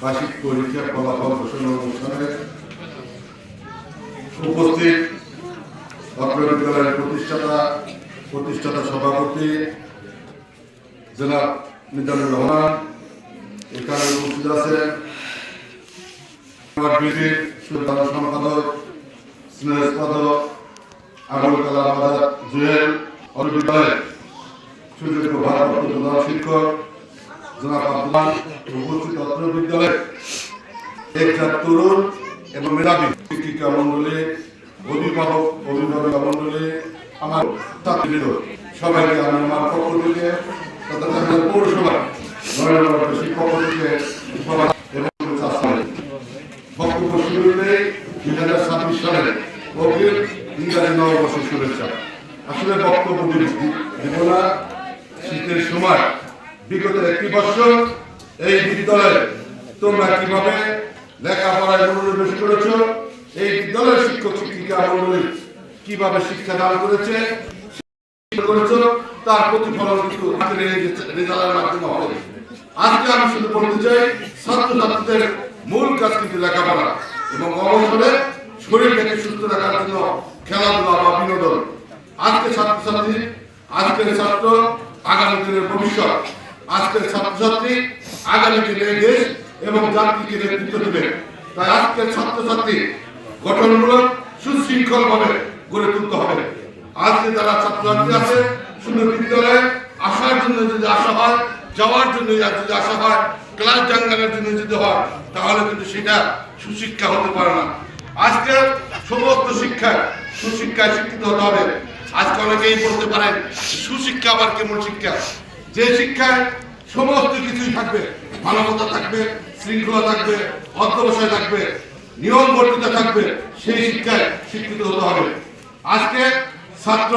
বার্ষিক পরীক্ষার ফলাফল ঘোষণা অনুষ্ঠানে উপস্থিত অত্র বিদ্যালয়ের প্রতিষ্ঠাতা সভাপতি জনাব মিজানুর রহমান, এখানে উপস্থিত আছেন সম্পাদক স্নেহস্পদক আবুল কালাম আজাদ জুয়েল, অত্র বিদ্যালয়ের সুযোগ্য ভারপ্রাপ্ত প্রধান শিক্ষক জনাব আব্দুল্লাহ, উপস্থিত অত্র বিদ্যালয়ের একজন তরুণ এবং মেধাবী শিক্ষিকা মন্ডলী, অভিভাবক মন্ডলী, আমার ছাত্রীদের সবাইকে আমি আমার পক্ষ থেকে তথা পৌরসভা শিক্ষক থেকে বক্তব্য শুরুতে 2026 সালের অগ্রিম ইংরাজী নববর্ষের শুভেচ্ছা। আসলে বক্তব্য দিব না, শীতের সময় বিগত একটি বছর এই বিদ্যালয়ে তোমরা কিভাবে লেখাপড়ায় মনোনিবেশ করেছ, এই বিদ্যালয়ের শিক্ষক শিক্ষিকা মন্ডলী কিভাবে শিক্ষা দান করেছে তার প্রতিফলন কিন্তু রেজাল্টের মাধ্যমে হবে। আজকে আমি শুধু বলতে চাই, ছাত্রছাত্রীদের মূল কাজ কিন্তু লেখাপড়া এবং অবসরে শরীরটাকে সুস্থ রাখার জন্য খেলাধুলা বা বিনোদন। আজকের ছাত্রছাত্রী, আজকের ছাত্র আগামী দিনের ভবিষ্যৎ। আজকের ছাত্রছাত্রী আগামী দিনের দেশ এবং জাতিকে নেতৃত্ব দেবে। তাই আজকের ছাত্রছাত্রী গঠনমূলক সুশৃঙ্খল ভাবে গড়ে তুলতে হবে। আজকে যারা ছাত্রছাত্রী আছে শুধু বিদ্যালয়ে আসার জন্য যদি আসা হয়, যাওয়ার জন্য যদি আসা হয়, ক্লাস জাঙ্গালের জন্য যদি হয়, তাহলে কিন্তু সেটা সুশিক্ষা হতে পারে না। আজকে সমস্ত শিক্ষা সুশিক্ষায় শিক্ষিত হতে হবে। আজকে অনেকেই বলতে পারেন সুশিক্ষা আবার কেমন শিক্ষা? যে শিক্ষায় সমস্ত কিছুই থাকবে, মানবতা থাকবে, শৃঙ্খলা থাকবে, অধ্যবসায় থাকবে, নিয়ম বর্তিতা থাকবে, সেই শিক্ষায় শিক্ষিত হতে হবে। আজকে ছাত্র,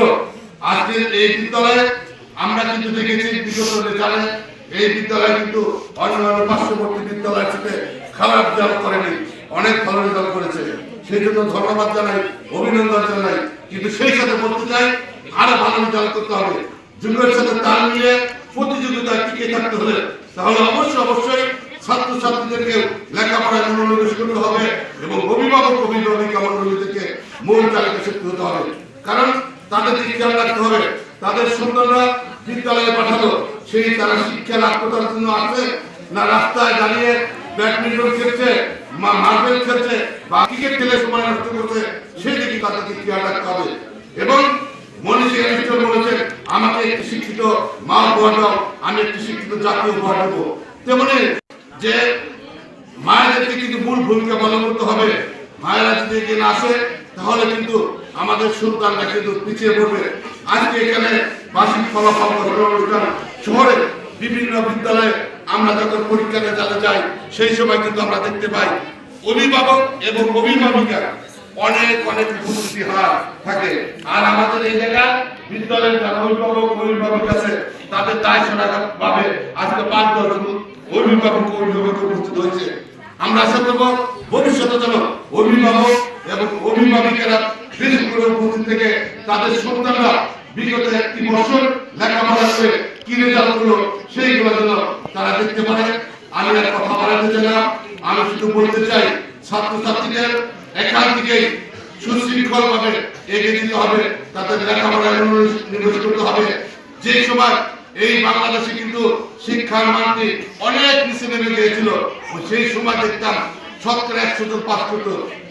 আজকে এই বিদ্যালয়ে আমরা কিন্তু দেখেছি বিগত রেজাল্টে এই বিদ্যালয় কিন্তু অন্যান্য পার্শ্ববর্তী বিদ্যালয়ের সাথে খারাপ রেজাল্ট করেনি, অনেক ভালো রেজাল্ট করেছে। সেই জন্য ধন্যবাদ জানাই, অভিনন্দন জানাই। কিন্তু সেই সাথে বলতে চাই আরো ভালো রেজাল্ট করতে হবে। যুগের সাথে তাল মিলিয়ে প্রতিযোগিতায় টিকে থাকতে হলে তাহলে অবশ্যই ছাত্রছাত্রীদেরকে লেখাপড়ায় মনোনিবেশ করতে হবে এবং অভিভাবিকা মন্ডলী থেকে মূল তালিকা শিখতে হতে হবে। কারণ তাদেরকে খেয়াল রাখতে হবে, তাদের সন্তানরা বিদ্যালয়ে পাঠালো, সেই তারা শিক্ষা লাভ করার জন্য আছে না রাস্তায় দাঁড়িয়ে ব্যাডমিন্টন খেলছে, মার্বেল খেলছে বা ক্রিকেট খেলে সময় নষ্ট করছে, সেই দিকে তাদেরকে খেয়াল রাখতে হবে। এবং মনীষী বলেছেন, আমাকে একটি শিক্ষিত মা উপহার দাও, আমি একটি শিক্ষিত জাতি উপহার দেবো। তেমনি যে মায়েদেরকে কিন্তু মূল ভূমিকা পালন করতে হবে। মায়েরা যদি এগিয়ে না আসে তাহলে কিন্তু আমাদের সন্তানরা কিন্তু পিছিয়ে পড়বে। আজকে এখানে বার্ষিক ফলাফল অনুষ্ঠান শহরে বিভিন্ন বিদ্যালয়ে আমরা যখন পরীক্ষা রেজাল্টে যাই সেই সময় কিন্তু আমরা দেখতে পাই অভিভাবক এবং অভিভাবিকা অনেক উপস্থিতি থাকে। আর আমাদের এই জায়গা বিদ্যালয়ের যারা অভিভাবক আছে তাদের দায় সারা ভাবে আজকে 5-10 জন অভিভাবক উপস্থিত হয়েছে। আমরা আশা করবো ভবিষ্যতে যেন অভিভাবক এবং অভিভাবিকেরা বেশি করে উপস্থিত থেকে তাদের সন্তানরা বিগত একটি বছর লেখাপড়া করে কি রেজাল্ট হলো সেইগুলো যেন তারা দেখতে পারে। আমি আর কথা বাড়াতে চাই না, আমি শুধু বলতে চাই ছাত্রছাত্রীদের এখান থেকেই সুশৃঙ্খল ভাবে এগিয়ে দিতে হবে, তাদের লেখাপড়ায় মনোনিবেশ করতে হবে। যে সময় এই বাংলাদেশে কিন্তু শিক্ষার মানটি অনেক নিচে নেমে গিয়েছিল, সেই সময় দেখতাম 100% জন পাস করত,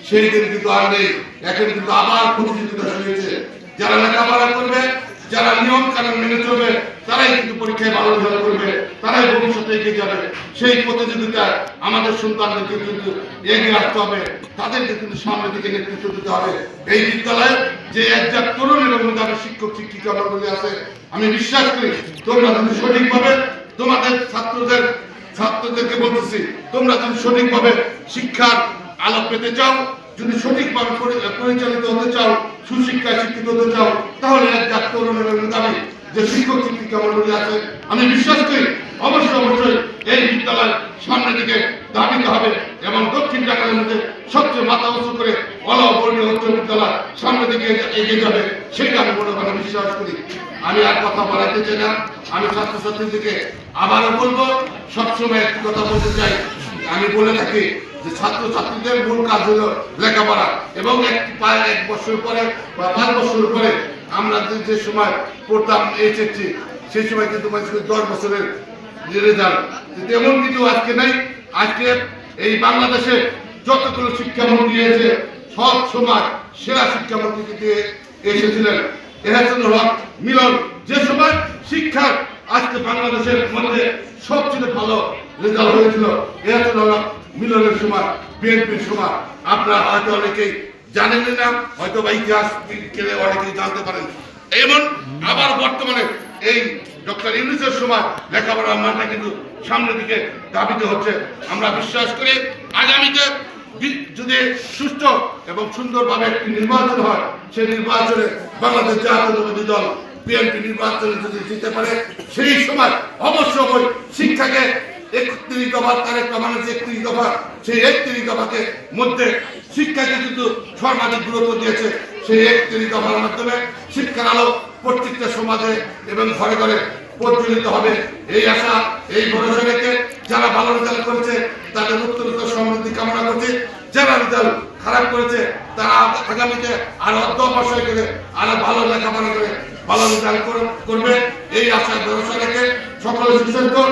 সেই দিন কিন্তু আর নেই। এখন কিন্তু আবার প্রতিযোগিতা শুরু হয়েছে। যারা লেখাপড়া করবে, যারা নিয়ম কানুন মেনে চলবে, তারাই কিন্তু পরীক্ষায় ভালো রেজাল্ট করবে, তারাই ভবিষ্যতে এগিয়ে যাবে। সেই প্রতিযোগিতায় আমাদের সন্তানদেরকে কিন্তু এগিয়ে আসতে হবে, তাদেরকে কিন্তু সামনের দিকে নেতৃত্ব দিতে হবে। এই বিদ্যালয়ে যে একজন তরুণ এবং মেধাবী শিক্ষক শিক্ষিকা মন্ডলী আছে, আমি বিশ্বাস করি তোমরা যদি সঠিকভাবে তোমাদের ছাত্রদেরকে বলতেছি, তোমরা যদি সঠিকভাবে শিক্ষার আলো পেতে চাও, যদি সঠিকভাবে পরিচালিত হতে চাও, সুশিক্ষায় শিক্ষিত হতে চাও, তাহলে একজন তরুণ এবং মেধাবী যে শিক্ষক শিক্ষিকা মন্ডলী আছে, আমি বিশ্বাস করি অবশ্যই এই বিদ্যালয় সামনের দিকে দাবিতে হবে এবং দক্ষিণ ঢাকার মধ্যে সবচেয়ে মাথা উঁচু করে অবর্ণীয় উচ্চ বিদ্যালয় সামনের দিকে এগিয়ে যাবে, সেটা আমি মনে করি বিশ্বাস করি। আমি আর কথা বলাতে চাই না, আমি ছাত্রছাত্রীদেরকে আবারও বলবো, সবসময় একটি কথা বলতে চাই, আমি বলে থাকি যে ছাত্রছাত্রীদের মূল কাজ হলো লেখাপড়া, এবং এক বছর পরে বা 5 বছর পরে আমরা যে সময় পড়তাম এইচএসসি, সেই সময় কিন্তু 10 বছরের রেজাল্ট, তেমন কিন্তু আজকে নাই। আজকে এই বাংলাদেশে যতগুলো শিক্ষামন্ত্রী এসেছে সব সময় সেরা শিক্ষামন্ত্রী কিন্তু এসেছিলেন এহসানুল হক মিলন। যে সময় শিক্ষার আজকে বাংলাদেশের মধ্যে সবচেয়ে ভালো রেজাল্ট হয়েছিল এহসানুল হক মিলনের সময়, বিএনপির সময়। আপনারা হয়তো অনেকেই জানেন না, হয়তো বা ইতিহাস কেলে অনেকেই জানতে পারেন। এমন আবার বর্তমানে এই ডক্টর ইউনূসের সময় লেখাপড়ার মানটা কিন্তু সামনের দিকে ধাবিত হচ্ছে। আমরা বিশ্বাস করি আগামীতে যদি সুষ্ঠু এবং সুন্দরভাবে একটি নির্বাচন হয়, সেই নির্বাচনে বাংলাদেশ জাতীয়তাবাদী দল বিএনপি নির্বাচনে যদি জিতে পারে, সেই সময় অবশ্যই শিক্ষাকে 31 দফা, তারেক রহমানের 31 দফা, সেই 31 দফাকে মধ্যে শিক্ষাকে কিন্তু সর্বাধিক গুরুত্ব দিয়েছে। সেই 31 দফার মাধ্যমে শিক্ষার আলো প্রত্যেকটা সমাজে এবং ঘরে ঘরে প্রজ্বলিত হবে, এই আশা, এই ভরসা রেখে যারা ভালো রেজাল্ট করেছে তাদের উত্তরোত্তর সমৃদ্ধি কামনা করছে। যারা রেজাল্ট খারাপ করেছে তারা আগামীতে আরো অধ্যবসায় করে আরো ভালো লেখাপড়া করে ভালো রেজাল্ট করবে, এই আশা ভরসা রেখে সকলে সুস্বাস্থ্য